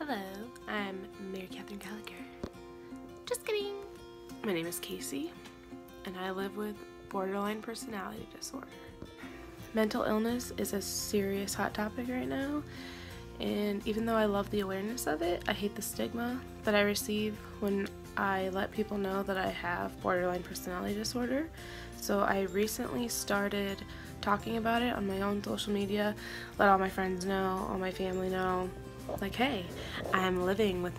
Hello, I'm Mary Catherine Gallagher. Just kidding. My name is Casey, and I live with borderline personality disorder. Mental illness is a serious hot topic right now, and even though I love the awareness of it, I hate the stigma that I receive when I let people know that I have borderline personality disorder. So I recently started talking about it on my own social media, let all my friends know, all my family know, like, hey, I'm living with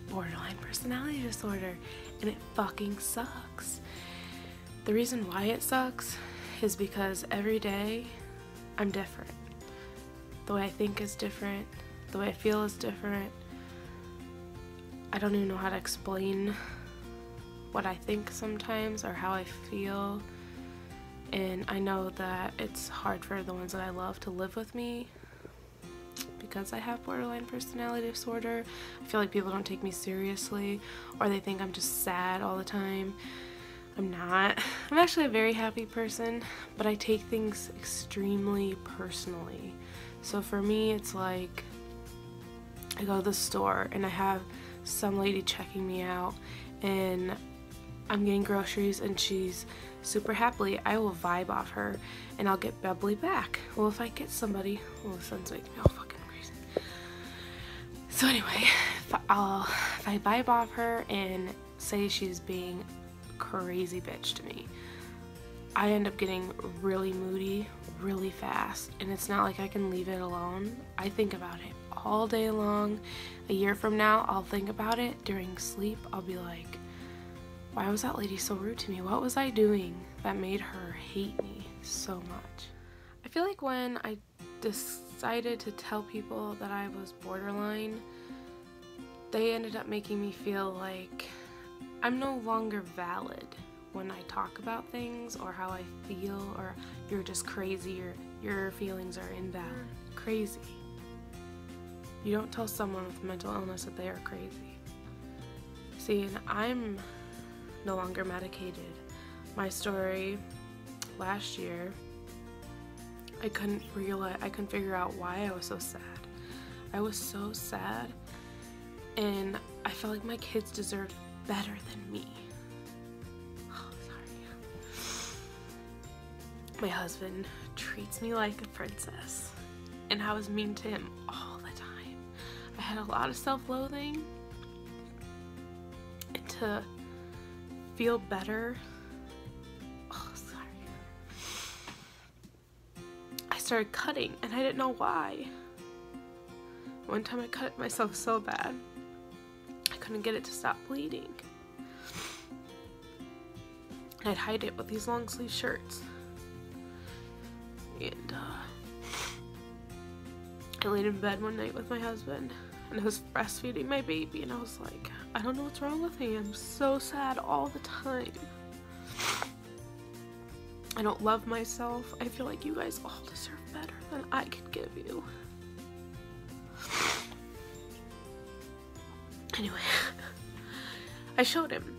borderline personality disorder and it fucking sucks. The reason why it sucks is because every day I'm different. The way I think is different, the way I feel is different. I don't even know how to explain what I think sometimes or how I feel, and I know that it's hard for the ones that I love to live with me because I have borderline personality disorder. I feel like people don't take me seriously, or they think I'm just sad all the time. I'm not. I'm actually a very happy person, but I take things extremely personally. So for me, it's like I go to the store and I have some lady checking me out and I'm getting groceries and she's super happily, I will vibe off her and I'll get bubbly back. Well, if I get somebody, well, the sun's making me all fucking crazy. So anyway, if I vibe off her and say she's being a crazy bitch to me, I end up getting really moody really fast, and it's not like I can leave it alone. I think about it all day long. A year from now, I'll think about it during sleep. I'll be like, why was that lady so rude to me? What was I doing that made her hate me so much? I feel like when I decided to tell people that I was borderline, they ended up making me feel like I'm no longer valid when I talk about things or how I feel, or you're just crazy, or your feelings are invalid. Crazy. You don't tell someone with mental illness that they are crazy. See, and I'm no longer medicated. My story last year, I couldn't figure out why I was so sad. I was so sad, and I felt like my kids deserved better than me. Oh, sorry. My husband treats me like a princess, and I was mean to him all the time. I had a lot of self-loathing, and to feel better, oh sorry, I started cutting and I didn't know why. One time I cut myself so bad I couldn't get it to stop bleeding. I'd hide it with these long sleeve shirts, and I laid in bed one night with my husband and I was breastfeeding my baby, and I was like, I don't know what's wrong with me. I'm so sad all the time. I don't love myself. I feel like you guys all deserve better than I could give you. Anyway, I showed him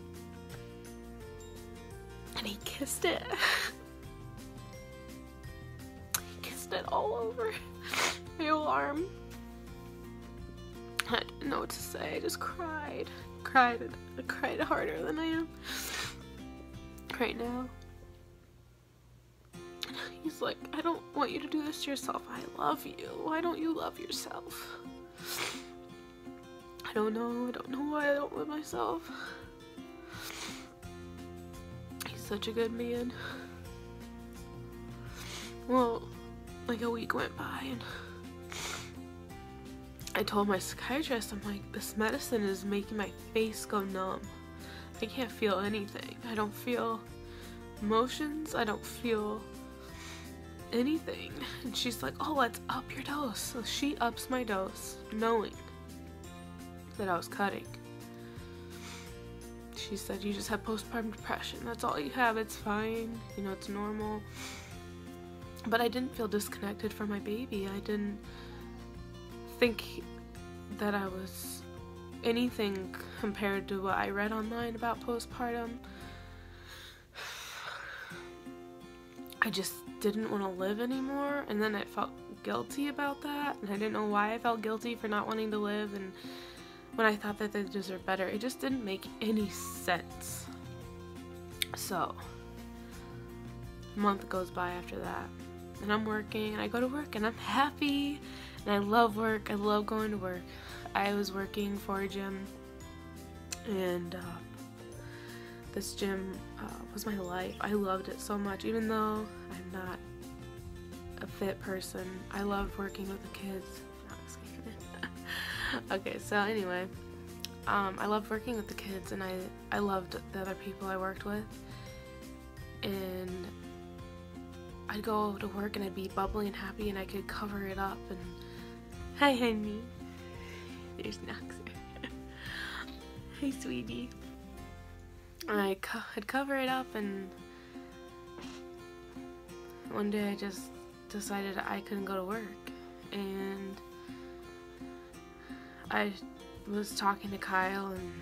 and he kissed it. He kissed it all over my whole arm. I didn't know what to say. I just cried. I cried harder than I am right now. He's like, I don't want you to do this to yourself. I love you. Why don't you love yourself? I don't know why I don't love myself. He's such a good man. Well, like a week went by and I told my psychiatrist, I'm like, this medicine is making my face go numb. I can't feel anything. I don't feel emotions. I don't feel anything. And she's like, oh, let's up your dose. So she ups my dose, knowing that I was cutting. She said, you just have postpartum depression. That's all you have. It's fine. You know, it's normal. But I didn't feel disconnected from my baby. I didn't think that I was anything compared to what I read online about postpartum. I just didn't want to live anymore, and then it felt guilty about that, and I didn't know why I felt guilty for not wanting to live, and when I thought that they deserved better. It just didn't make any sense. So a month goes by after that, and I'm working, and I go to work, and I'm happy, and I love work. I love going to work. I was working for a gym, and this gym was my life. I loved it so much, even though I'm not a fit person. I loved working with the kids. No, I'm just kidding. Okay, so anyway, I loved working with the kids, and I loved the other people I worked with, and I'd go to work and I'd be bubbly and happy, and I could cover it up. And hi, honey. There's Noxer. Hi, sweetie. I'd cover it up, and one day I just decided I couldn't go to work, and I was talking to Kyle, and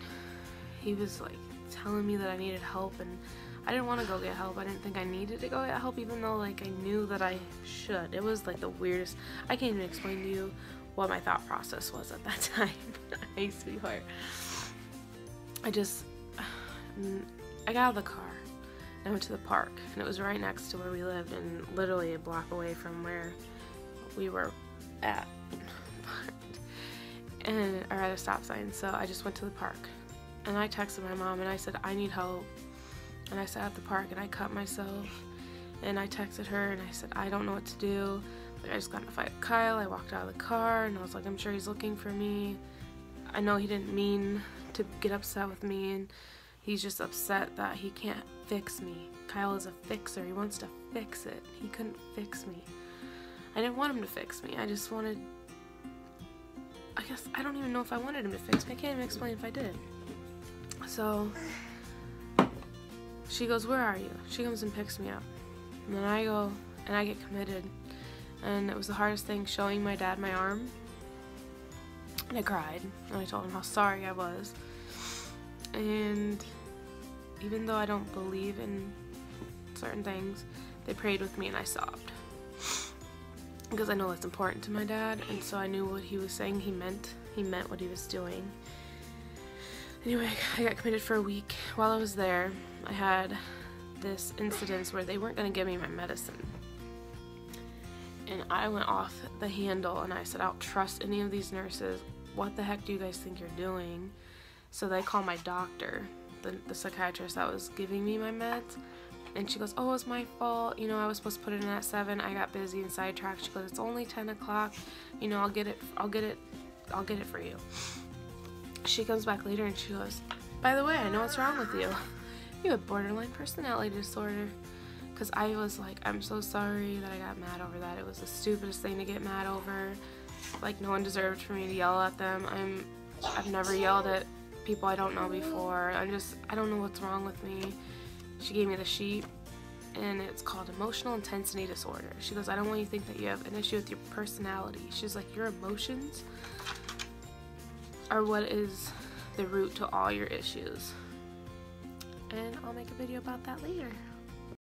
he was like telling me that I needed help, and I didn't want to go get help. I didn't think I needed to go get help, even though like I knew that I should. It was like the weirdest. I can't even explain to you what my thought process was at that time. Hey, sweetheart. I got out of the car and I went to the park, and it was right next to where we lived, and literally a block away from where we were at, or at a stop sign. So I just went to the park, and I texted my mom, and I said, I need help. And I sat at the park, and I cut myself, and I texted her, and I said, I don't know what to do. Like, I just got in a fight with Kyle. I walked out of the car, and I was like, I'm sure he's looking for me. I know he didn't mean to get upset with me, and he's just upset that he can't fix me. Kyle is a fixer. He wants to fix it. He couldn't fix me. I didn't want him to fix me. I just wanted... I guess I don't even know if I wanted him to fix me. I can't even explain if I did. So she goes, where are you? She comes and picks me up. And then I go and I get committed. And it was the hardest thing, showing my dad my arm. And I cried. And I told him how sorry I was. And even though I don't believe in certain things, they prayed with me, and I sobbed. Because I know that's important to my dad, and so I knew what he was saying he meant what he was doing. Anyway, I got committed for a week. While I was there, I had this incident where they weren't going to give me my medicine. And I went off the handle, and I said, I don't trust any of these nurses. What the heck do you guys think you're doing? So they call my doctor, the psychiatrist that was giving me my meds, and she goes, oh, it's my fault. You know, I was supposed to put it in at 7. I got busy and sidetracked. She goes, it's only 10 o'clock. You know, I'll get it for you. She comes back later and she goes, by the way, I know what's wrong with you. You have borderline personality disorder. Because I was like, I'm so sorry that I got mad over that. It was the stupidest thing to get mad over. Like, no one deserved for me to yell at them. I've never yelled at people I don't know before. I don't know what's wrong with me. She gave me the sheet, and it's called emotional intensity disorder. She goes, I don't want you to think that you have an issue with your personality. She's like, your emotions are what is the root to all your issues. And I'll make a video about that later.